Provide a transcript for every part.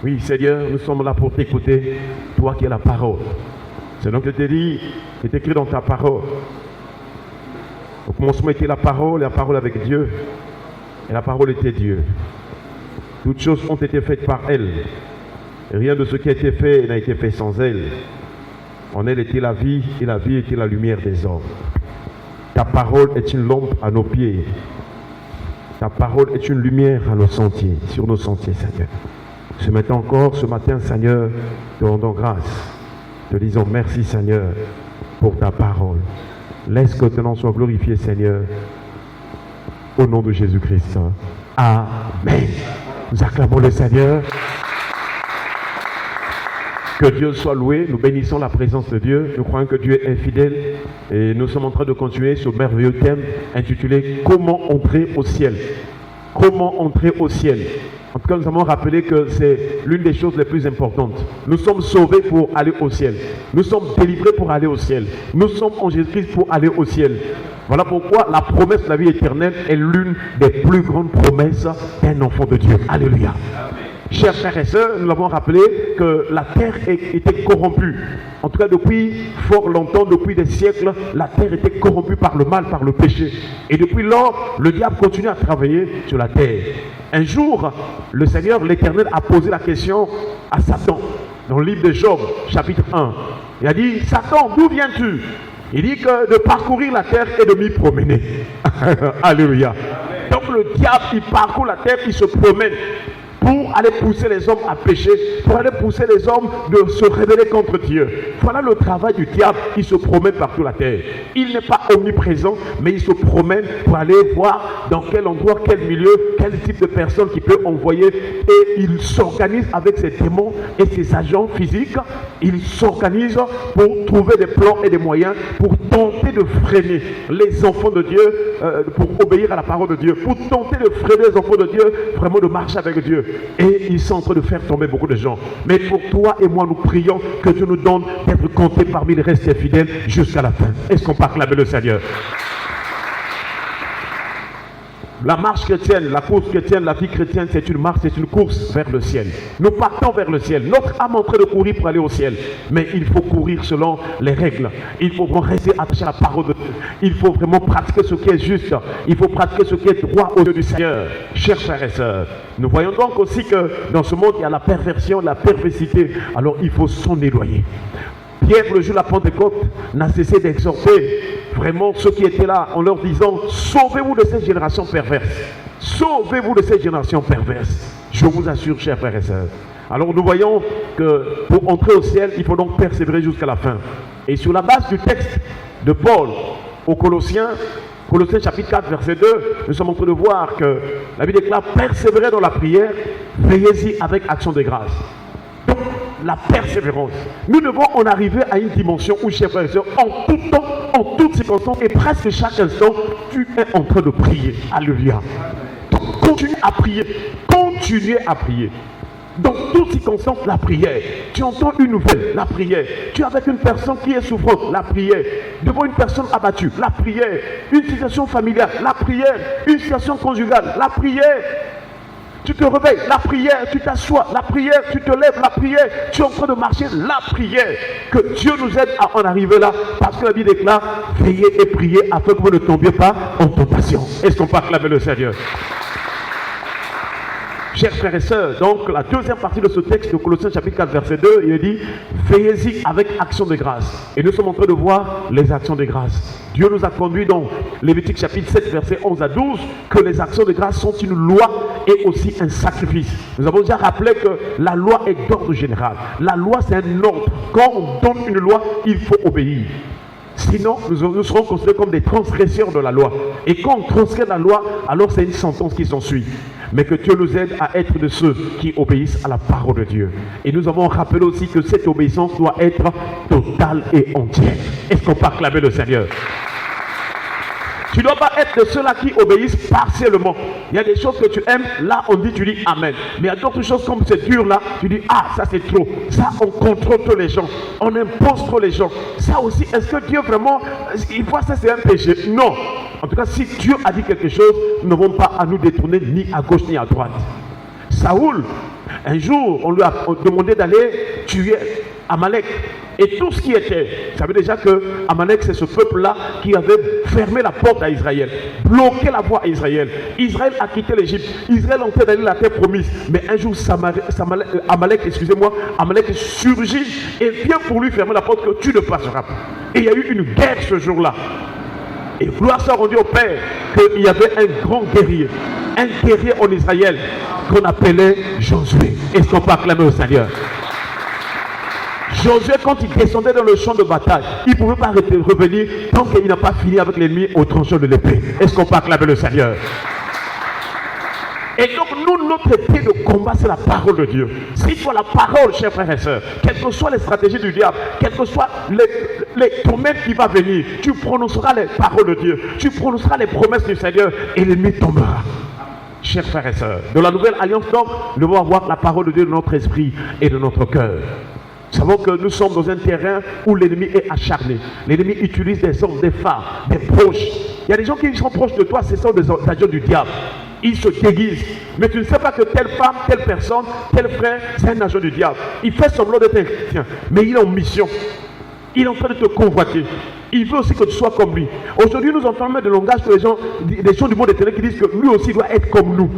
Oui, Seigneur, nous sommes là pour t'écouter, toi qui es la parole. C'est donc que je te dis, c'est écrit dans ta parole. Au commencement était la parole, et la parole avec Dieu. Et la parole était Dieu. Toutes choses ont été faites par elle. Et rien de ce qui a été fait n'a été fait sans elle. En elle était la vie, et la vie était la lumière des hommes. Ta parole est une lampe à nos pieds. Ta parole est une lumière à nos sentiers, sur nos sentiers, Seigneur. Ce matin, Seigneur, te rendons grâce. Te disons merci, Seigneur, pour ta parole. Laisse que ton nom soit glorifié, Seigneur. Au nom de Jésus-Christ. Amen. Nous acclamons le Seigneur. Que Dieu soit loué. Nous bénissons la présence de Dieu. Nous croyons que Dieu est fidèle. Et nous sommes en train de continuer ce merveilleux thème intitulé « Comment entrer au ciel ?» Comment entrer au ciel? En tout cas, nous avons rappelé que c'est l'une des choses les plus importantes. Nous sommes sauvés pour aller au ciel. Nous sommes délivrés pour aller au ciel. Nous sommes en Jésus-Christ pour aller au ciel. Voilà pourquoi la promesse de la vie éternelle est l'une des plus grandes promesses d'un enfant de Dieu. Alléluia. Chers frères et sœurs, nous l'avons rappelé que la terre était corrompue. En tout cas, depuis fort longtemps, depuis des siècles, la terre était corrompue par le mal, par le péché. Et depuis lors, le diable continue à travailler sur la terre. Un jour, le Seigneur, l'Éternel, a posé la question à Satan. Dans le livre de Job, chapitre 1. Il a dit, Satan, d'où viens-tu? Il dit que de parcourir la terre et de m'y promener. Alléluia. Donc le diable, il parcourt la terre, il se promène pour aller pousser les hommes à pécher, pour aller pousser les hommes de se rébeller contre Dieu. Voilà le travail du diable, il se promène partout la terre. Il n'est pas omniprésent, mais il se promène pour aller voir dans quel endroit, quel milieu, quel type de personne qu'il peut envoyer. Et il s'organise avec ses démons et ses agents physiques. Il s'organise pour trouver des plans et des moyens pour tenter de freiner les enfants de Dieu, pour obéir à la parole de Dieu, pour tenter de freiner les enfants de Dieu, vraiment de marcher avec Dieu. Et ils sont en train de faire tomber beaucoup de gens. Mais pour toi et moi, nous prions que Dieu nous donne d'être comptés parmi les restes fidèles jusqu'à la fin. Est-ce qu'on peut acclamer le Seigneur? La marche chrétienne, la course chrétienne, la vie chrétienne, c'est une marche, c'est une course vers le ciel. Nous partons vers le ciel. Notre âme est en train de courir pour aller au ciel. Mais il faut courir selon les règles. Il faut vraiment rester attaché à la parole de Dieu. Il faut vraiment pratiquer ce qui est juste. Il faut pratiquer ce qui est droit aux yeux du Seigneur. Chers frères et sœurs, nous voyons donc aussi que dans ce monde, il y a la perversion, la perversité. Alors il faut s'en éloigner. Pierre, le jour de la Pentecôte, n'a cessé d'exhorter vraiment ceux qui étaient là en leur disant « Sauvez-vous de cette génération perverse. Sauvez-vous de cette génération perverse. » Je vous assure, chers frères et sœurs. Alors nous voyons que pour entrer au ciel, il faut donc persévérer jusqu'à la fin. Et sur la base du texte de Paul aux Colossiens chapitre 4, verset 2, nous sommes en train de voir que la Bible déclare « Persévérez dans la prière, veillez-y avec action de grâce. » Donc, la persévérance. Nous devons en arriver à une dimension où, chers frères et sœurs, en tout temps, en toutes circonstances et presque chaque instant, tu es en train de prier. Alléluia. Donc, continue à prier. Continuez à prier. Dans toutes circonstances, la prière. Tu entends une nouvelle, la prière. Tu es avec une personne qui est souffrante, la prière. Devant une personne abattue, la prière. Une situation familiale, la prière. Une situation conjugale, la prière. Tu te réveilles, la prière, tu t'assois, la prière, tu te lèves, la prière, tu es en train de marcher, la prière. Que Dieu nous aide à en arriver là, parce que la Bible déclare, veillez et priez afin que vous ne tombiez pas en tentation. Est-ce qu'on peut acclamer le Seigneur? Chers frères et sœurs, donc la deuxième partie de ce texte de Colossiens chapitre 4 verset 2, il est dit « Veillez-y avec action de grâce ». Et nous sommes en train de voir les actions de grâce. Dieu nous a conduit dans Lévitique chapitre 7 verset 11 à 12 que les actions de grâce sont une loi et aussi un sacrifice. Nous avons déjà rappelé que la loi est d'ordre général. La loi c'est un ordre. Quand on donne une loi, il faut obéir. Sinon, nous serons considérés comme des transgresseurs de la loi. Et quand on transgresse la loi, alors c'est une sentence qui s'ensuit. Mais que Dieu nous aide à être de ceux qui obéissent à la parole de Dieu. Et nous avons rappelé aussi que cette obéissance doit être totale et entière. Est-ce qu'on peut acclamer le Seigneur? Tu ne dois pas être de ceux-là qui obéissent partiellement. Il y a des choses que tu aimes, là on dit, tu dis Amen. Mais il y a d'autres choses comme c'est dur là, tu dis ah ça c'est trop. Ça on contrôle trop les gens, on impose trop les gens. Ça aussi, est-ce que Dieu vraiment, il voit ça c'est un péché? Non. En tout cas, si Dieu a dit quelque chose, nous n'avons pas à nous détourner ni à gauche ni à droite. Saoul, Un jour, on lui a demandé d'aller tuer Amalek. Et tout ce qui était, vous savez déjà que Amalek, c'est ce peuple-là qui avait fermé la porte à Israël, bloqué la voie à Israël. Israël a quitté l'Égypte. Israël entrait dans la terre promise. Mais un jour, Amalek surgit et vient pour lui fermer la porte que tu ne passeras pas. Et il y a eu une guerre ce jour-là. Et gloire soit rendue au Père qu'il y avait un grand guerrier en Israël qu'on appelait Josué. Est-ce qu'on peut acclamer au Seigneur? Josué, quand il descendait dans le champ de bataille, il ne pouvait pas revenir tant qu'il n'a pas fini avec l'ennemi au tranchant de l'épée. Est-ce qu'on peut acclamer le Seigneur? Et donc nous, notre épée de combat, c'est la parole de Dieu. Si tu as la parole, chers frères et sœurs, quelles que soient les stratégies du diable, quels que soient les torments qui vont venir, tu prononceras les paroles de Dieu, tu prononceras les promesses du Seigneur et l'ennemi tombera. Chers frères et sœurs, de la nouvelle alliance, donc, nous devons avoir la parole de Dieu dans notre esprit et dans notre cœur. Nous savons que nous sommes dans un terrain où l'ennemi est acharné. L'ennemi utilise des hommes, des femmes, des proches. Il y a des gens qui sont proches de toi, ce sont des agents du diable. Ils se déguisent. Mais tu ne sais pas que telle femme, telle personne, tel frère, c'est un agent du diable. Il fait semblant d'être un chrétien, mais il est en mission. Il est en train de te convoiter. Il veut aussi que tu sois comme lui. Aujourd'hui, nous entendons des langages que les gens du monde éternel qui disent que lui aussi doit être comme nous.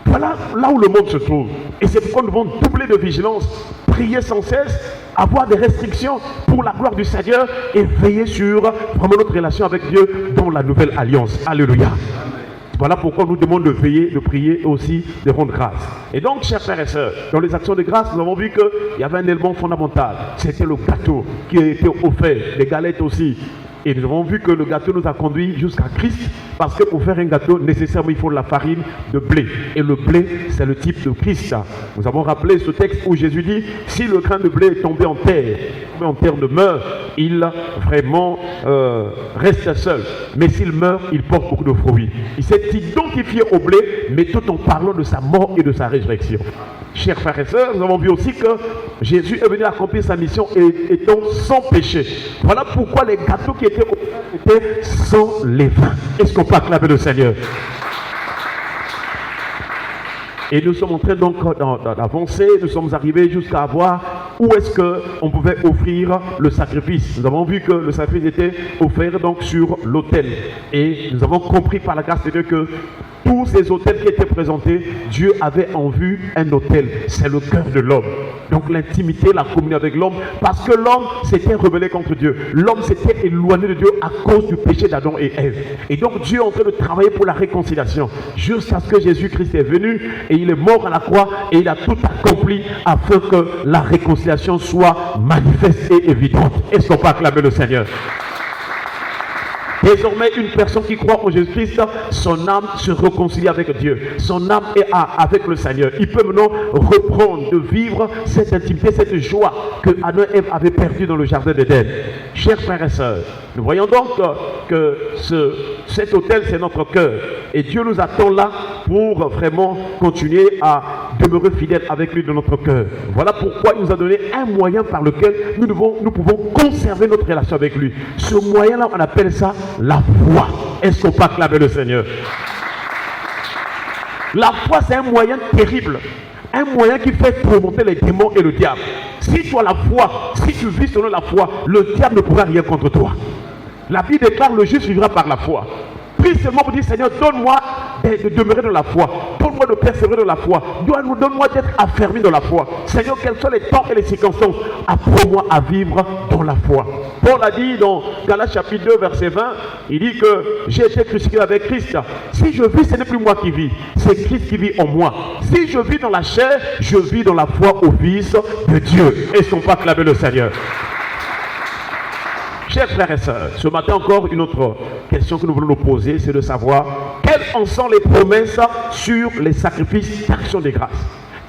Voilà là où le monde se trouve. Et c'est pourquoi nous devons doubler de vigilance, prier sans cesse, avoir des restrictions pour la gloire du Seigneur et veiller sur vraiment notre relation avec Dieu dans la nouvelle alliance. Alléluia. Voilà pourquoi nous demandons de veiller, de prier et aussi de rendre grâce. Et donc, chers frères et sœurs, dans les actions de grâce, nous avons vu qu'il y avait un élément fondamental. C'était le gâteau qui a été offert, les galettes aussi. Et nous avons vu que le gâteau nous a conduit jusqu'à Christ, parce que pour faire un gâteau, nécessairement, il faut de la farine de blé. Et le blé, c'est le type de Christ. Nous avons rappelé ce texte où Jésus dit, si le grain de blé est tombé en terre ne meurt, il vraiment reste seul. Mais s'il meurt, il porte beaucoup de fruits. Il s'est identifié au blé, mais tout en parlant de sa mort et de sa résurrection. Chers frères et sœurs, nous avons vu aussi que Jésus est venu accomplir sa mission étant sans péché. Voilà pourquoi les gâteaux qui étaient sans levain. Est-ce qu'on peut acclamer le Seigneur? Et nous sommes en train donc d'avancer, nous sommes arrivés jusqu'à voir où est-ce qu'on pouvait offrir le sacrifice. Nous avons vu que le sacrifice était offert donc sur l'autel. Et nous avons compris par la grâce de Dieu que tous ces autels qui étaient présentés, Dieu avait en vue un autel. C'est le cœur de l'homme. Donc l'intimité, la communion avec l'homme, parce que l'homme s'était rebellé contre Dieu. L'homme s'était éloigné de Dieu à cause du péché d'Adam et Ève. Et donc Dieu est en train de travailler pour la réconciliation. Jusqu'à ce que Jésus-Christ est venu et il est mort à la croix et il a tout accompli afin que la réconciliation soit manifeste et évidente. Est-ce qu'on peut acclamer le Seigneur? Désormais, une personne qui croit en Jésus-Christ, son âme se réconcilie avec Dieu. Son âme est avec le Seigneur. Il peut maintenant reprendre, de vivre cette intimité, cette joie que Adam et Ève avaient perdue dans le jardin d'Éden. Chers frères et sœurs, nous voyons donc que cet autel, c'est notre cœur. Et Dieu nous attend là pour vraiment continuer à demeurer fidèles avec lui dans notre cœur. Voilà pourquoi il nous a donné un moyen par lequel nous pouvons conserver notre relation avec lui. Ce moyen-là, on appelle ça la foi. Est-ce qu'on peut acclamer le Seigneur? La foi, c'est un moyen terrible. Un moyen qui fait remonter les démons et le diable. Si tu as la foi, si tu vis selon la foi, le diable ne pourra rien contre toi. La Bible déclare le juste vivra par la foi. Prie seulement pour dire, Seigneur, donne-moi de demeurer dans la foi. Donne-moi de persévérer dans la foi. Donne-moi d'être affermi dans la foi. Seigneur, quels sont les temps et les circonstances? Apprends-moi à vivre dans la foi. Paul a dit dans Galates chapitre 2, verset 20, il dit que j'ai été crucifié avec Christ. Si je vis, ce n'est plus moi qui vis, c'est Christ qui vit en moi. Si je vis dans la chair, je vis dans la foi au Fils de Dieu. Est-ce qu'on peut acclamer le Seigneur? Chers frères et sœurs, ce matin encore, une autre question que nous voulons nous poser, c'est de savoir quelles en sont les promesses sur les sacrifices d'action de grâce.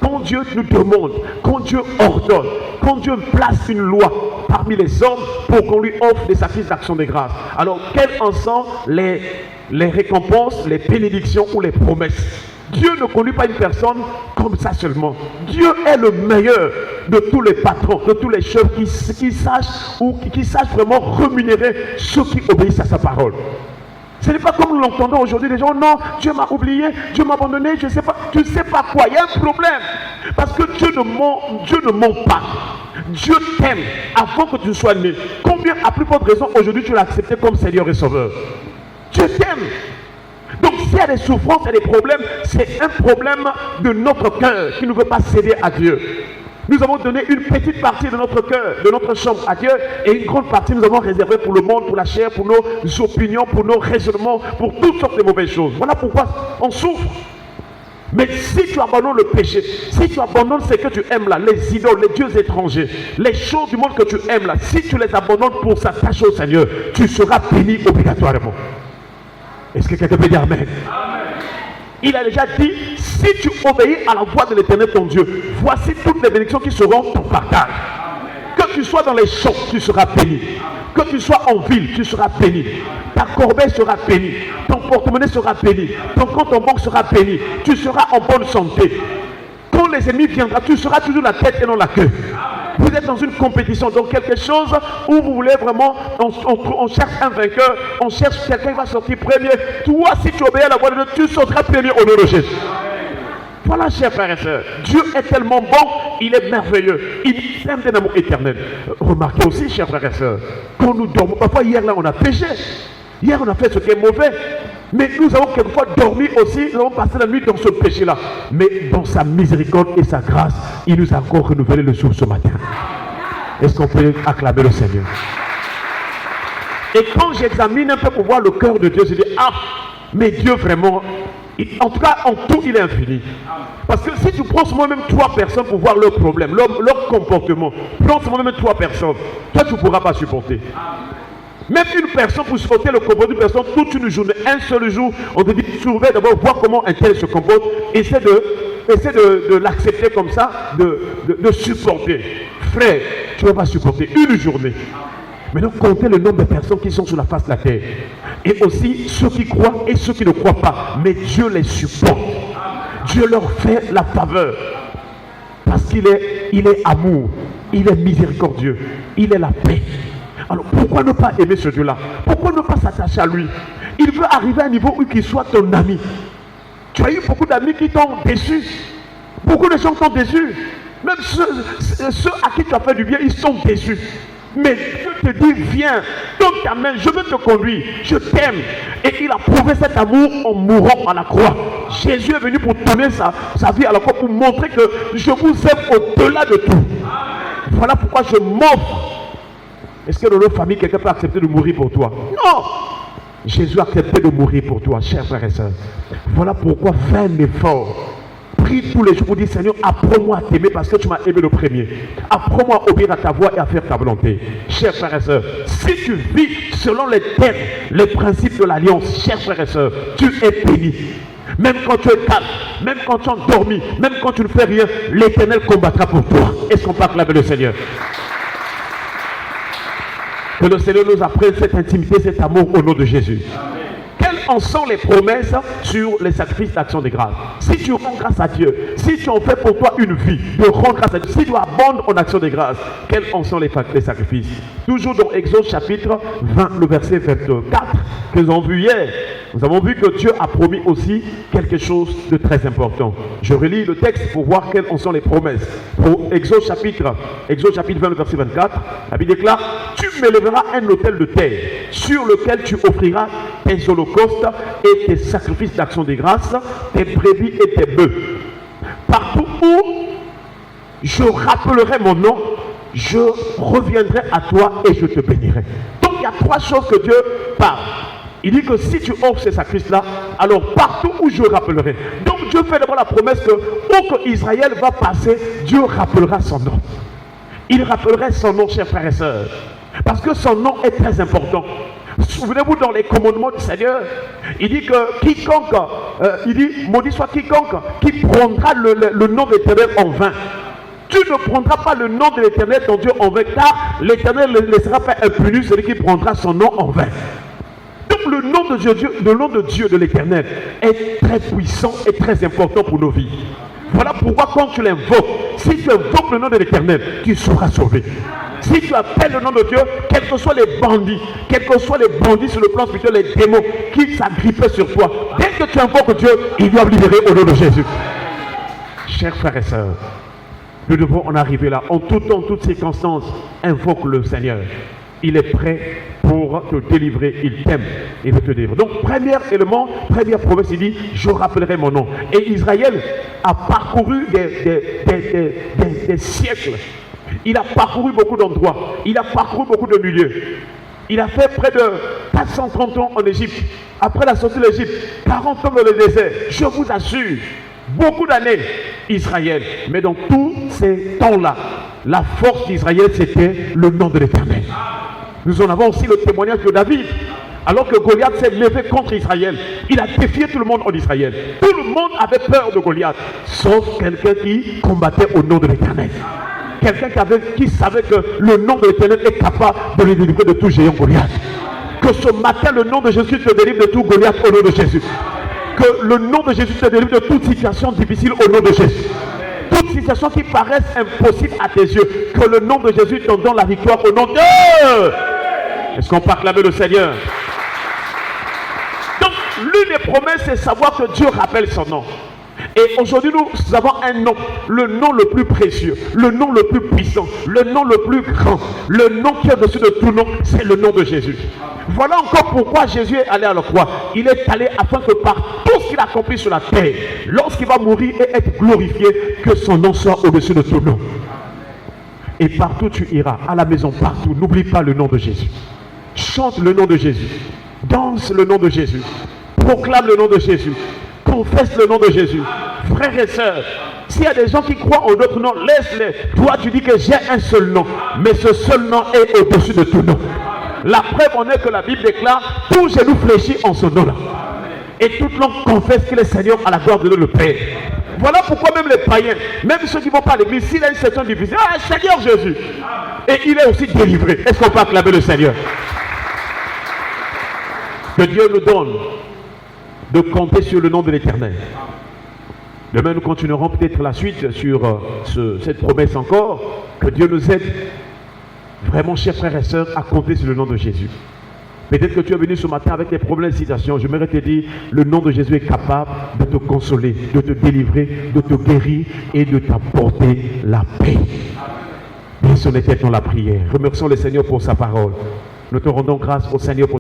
Quand Dieu nous demande, quand Dieu ordonne, quand Dieu place une loi parmi les hommes pour qu'on lui offre des sacrifices d'action de grâce, alors quelles en sont les récompenses, les bénédictions ou les promesses? Dieu ne conduit pas une personne comme ça seulement. Dieu est le meilleur de tous les patrons, de tous les chefs qui sachent vraiment rémunérer ceux qui obéissent à sa parole. Ce n'est pas comme nous l'entendons aujourd'hui, les gens, non, Dieu m'a oublié, Dieu m'a abandonné, je ne sais pas, tu ne sais pas quoi, il y a un problème. Parce que Dieu ne ment pas. Dieu t'aime avant que tu sois né. Combien, à plus forte raison, aujourd'hui tu l'as accepté comme Seigneur et Sauveur? Dieu t'aime. Donc s'il y a des souffrances et des problèmes, c'est un problème de notre cœur qui ne veut pas céder à Dieu. Nous avons donné une petite partie de notre cœur, de notre chambre à Dieu, et une grande partie nous avons réservé pour le monde, pour la chair, pour nos opinions, pour nos raisonnements, pour toutes sortes de mauvaises choses. Voilà pourquoi on souffre. Mais si tu abandonnes le péché, si tu abandonnes ce que tu aimes là, les idoles, les dieux étrangers, les choses du monde que tu aimes là, si tu les abandonnes pour s'attacher au Seigneur, tu seras béni obligatoirement. Est-ce que quelqu'un peut dire Amen? Il a déjà dit, si tu obéis à la voix de l'Éternel ton Dieu, voici toutes les bénédictions qui seront ton partage. Que tu sois dans les champs, tu seras béni. Que tu sois en ville, tu seras béni. Ta corbeille sera bénie. Ton porte-monnaie sera béni. Ton compte en banque sera béni. Tu seras en bonne santé. Quand les ennemis viendront, tu seras toujours la tête et non la queue. Vous êtes dans une compétition, donc quelque chose où vous voulez vraiment, on cherche un vainqueur, on cherche quelqu'un qui va sortir premier. Toi, si tu obéis à la voix de Dieu, tu sortiras premier au nom de Jésus. Voilà, chers frères et sœurs, Dieu est tellement bon, il est merveilleux, il aime d'un amour éternel. Remarquez aussi, chers frères et sœurs, quand nous dormons, parfois hier là on a péché, hier on a fait ce qui est mauvais, mais nous avons quelquefois dormi aussi, nous avons passé la nuit dans ce péché-là. Mais dans sa miséricorde et sa grâce, il nous a encore renouvelé le jour ce matin. Est-ce qu'on peut acclamer le Seigneur? Et quand j'examine un peu pour voir le cœur de Dieu, je dis, ah, mais Dieu vraiment, en tout cas, en tout, il est infini. Parce que si tu prends seulement même 3 personnes pour voir leurs problèmes, leur comportement, prends seulement même 3 personnes, toi tu ne pourras pas supporter. Même une personne pour supporter le comportement d'une personne toute une journée, un seul jour, on te dit, surveille d'abord, voir comment un tel se comporte, essaie de l'accepter comme ça, de supporter. Frère, tu ne vas pas supporter une journée. Maintenant, comptez le nombre de personnes qui sont sur la face de la terre. Et aussi ceux qui croient et ceux qui ne croient pas. Mais Dieu les supporte. Dieu leur fait la faveur. Parce qu'il est amour, il est miséricordieux, il est la paix. Alors pourquoi ne pas aimer ce Dieu-là? Pourquoi ne pas s'attacher à lui? Il veut arriver à un niveau où il soit ton ami. Tu as eu beaucoup d'amis qui t'ont déçu. Beaucoup de gens t'ont déçu. Même ceux à qui tu as fait du bien, ils sont déçus. Mais Dieu te dit, viens, donne ta main, je veux te conduire, je t'aime. Et il a prouvé cet amour en mourant à la croix. Jésus est venu pour donner sa vie à la croix, pour montrer que je vous aime au-delà de tout. Voilà pourquoi je m'offre. Est-ce que dans notre famille, quelqu'un peut accepter de mourir pour toi? Non! Jésus a accepté de mourir pour toi, chers frères et sœurs. Voilà pourquoi fais un effort. Prie tous les jours pour dire, Seigneur, apprends-moi à t'aimer parce que tu m'as aimé le premier. Apprends-moi à obéir à ta voix et à faire ta volonté. Chers frères et sœurs, si tu vis selon les termes, les principes de l'alliance, chers frères et sœurs, tu es béni. Même quand tu es calme, même quand tu es endormi, même quand tu ne fais rien, l'Éternel combattra pour toi. Est-ce qu'on peut acclamer le Seigneur? Que le Seigneur nous apprenne cette intimité, cet amour au nom de Jésus. Quelles en sont les promesses sur les sacrifices d'action de grâce? Si tu rends grâce à Dieu, si tu en fais pour toi une vie de rendre grâce à Dieu, si tu abondes en action de grâce, quels en sont les sacrifices? Toujours dans Exode chapitre 20, le verset 24, que nous avons vu hier. Nous avons vu que Dieu a promis aussi quelque chose de très important. Je relis le texte pour voir quelles en sont les promesses. Pour Exode chapitre 20, le verset 24, la Bible déclare, tu m'élèveras un autel de terre sur lequel tu offriras tes holocaustes et tes sacrifices d'action de grâce, tes brebis et tes bœufs. Partout où je rappellerai mon nom, je reviendrai à toi et je te bénirai. Donc il y a 3 choses que Dieu parle. Il dit que si tu offres ces sacrifices-là, alors partout où je rappellerai. Donc Dieu fait d'abord la promesse que où que Israël va passer, Dieu rappellera son nom. Il rappellerait son nom, chers frères et sœurs. Parce que son nom est très important. Souvenez-vous dans les commandements du Seigneur, il dit que quiconque, il dit, maudit soit quiconque qui prendra le nom de l'Éternel en vain. Tu ne prendras pas le nom de l'Éternel ton Dieu en vain, car l'Éternel ne laissera pas impuni celui qui prendra son nom en vain. Donc le nom de Dieu, de l'Éternel, est très puissant et très important pour nos vies. Voilà pourquoi quand tu l'invoques, si tu invoques le nom de l'Éternel, tu seras sauvé. Si tu appelles le nom de Dieu, quels que soient les bandits, quels que soient les bandits sur le plan spirituel, les démons qui s'agrippaient sur toi, dès que tu invoques Dieu, ils doivent libérer au nom de Jésus. Chers frères et sœurs, nous devons en arriver là. En tout temps, en toutes circonstances, invoque le Seigneur. Il est prêt pour te délivrer. Il t'aime. Il veut te délivrer. Donc, premier élément, première promesse, il dit, je rappellerai mon nom. Et Israël a parcouru des siècles. Il a parcouru beaucoup d'endroits. Il a parcouru beaucoup de milieux. Il a fait près de 430 ans en Égypte. Après la sortie de l'Égypte, 40 ans dans le désert. Je vous assure, beaucoup d'années, Israël. Mais dans tous ces temps-là, la force d'Israël, c'était le nom de l'Éternel. Nous en avons aussi le témoignage de David. Alors que Goliath s'est levé contre Israël, il a défié tout le monde en Israël. Tout le monde avait peur de Goliath, sauf quelqu'un qui combattait au nom de l'Éternel. Quelqu'un qui savait que le nom de l'Éternel est capable de le délivrer de tout géant Goliath. Que ce matin, le nom de Jésus te délivre de tout Goliath au nom de Jésus. Que le nom de Jésus te délivre de toute situation difficile au nom de Jésus. Toute situation qui paraisse impossible à tes yeux, que le nom de Jésus te donne la victoire au nom de Dieu. Est-ce qu'on peut acclamer le Seigneur? Donc, l'une des promesses, c'est savoir que Dieu rappelle son nom. Et aujourd'hui, nous avons un nom, le nom le plus précieux, le nom le plus puissant, le nom le plus grand, le nom qui est au-dessus de tout nom, c'est le nom de Jésus. Voilà encore pourquoi Jésus est allé à la croix. Il est allé afin que par tout ce qu'il a accompli sur la terre, lorsqu'il va mourir et être glorifié, que son nom soit au-dessus de tout nom. Et partout tu iras, à la maison, partout, n'oublie pas le nom de Jésus. Chante le nom de Jésus, danse le nom de Jésus, proclame le nom de Jésus, confesse le nom de Jésus. Frères et sœurs, s'il y a des gens qui croient en d'autres noms, laisse-les. Toi, tu dis que j'ai un seul nom, mais ce seul nom est au-dessus de tout nom. La preuve en est que la Bible déclare, tout genou fléchit en ce nom-là. Et toute langue confesse qu'il est Seigneur à la gloire de Dieu le Père. Voilà pourquoi même les païens, même ceux qui ne vont pas à l'église, s'il a une situation difficile, ah, Seigneur Jésus. Et il est aussi délivré. Est-ce qu'on peut acclamer le Seigneur? Que Dieu nous donne de compter sur le nom de l'Éternel. Demain, nous continuerons peut-être la suite sur cette promesse encore. Que Dieu nous aide vraiment, chers frères et sœurs, à compter sur le nom de Jésus. Peut-être que tu es venu ce matin avec des problèmes de situation. Je m'aimerais te dire, le nom de Jésus est capable de te consoler, de te délivrer, de te guérir et de t'apporter la paix. Baissons les têtes dans la prière. Remercions le Seigneur pour sa parole. Nous te rendons grâce au Seigneur pour